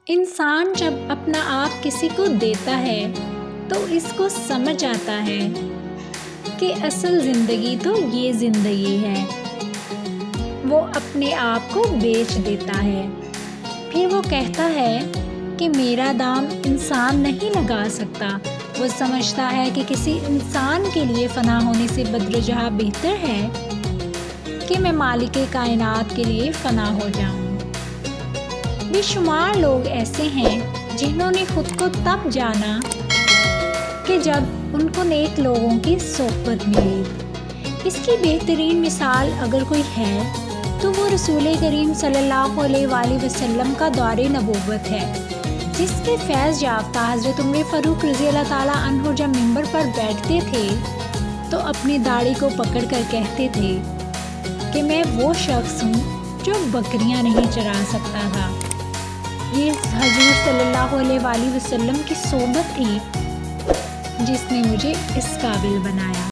انسان جب اپنا آپ کسی کو دیتا ہے تو اس کو سمجھ آتا ہے کہ اصل زندگی تو یہ زندگی ہے۔ وہ اپنے آپ کو بیچ دیتا ہے، پھر وہ کہتا ہے کہ میرا دام انسان نہیں لگا سکتا۔ وہ سمجھتا ہے کہ کسی انسان کے لیے فنا ہونے سے بدرجہ بہتر ہے کہ میں مالک کائنات کے لیے فنا ہو جاؤں۔ بے شمار لوگ ایسے ہیں جنہوں نے خود کو تب جانا کہ جب ان کو نیک لوگوں کی صحبت ملی۔ اس کی بہترین مثال اگر کوئی ہے تو وہ رسول کریم صلی اللہ علیہ وآلہ وسلم کا دور نبوت ہے، جس کے فیض یافتہ حضرت عمر فاروق رضی اللہ تعالیٰ عنہ جب ممبر پر بیٹھتے تھے تو اپنی داڑھی کو پکڑ کر کہتے تھے کہ میں وہ شخص ہوں جو بکریاں نہیں چرا سکتا تھا۔ یہ حضور صلی اللہ علیہ وآلہ وسلم کی صحبت تھی جس نے مجھے اس قابل بنایا۔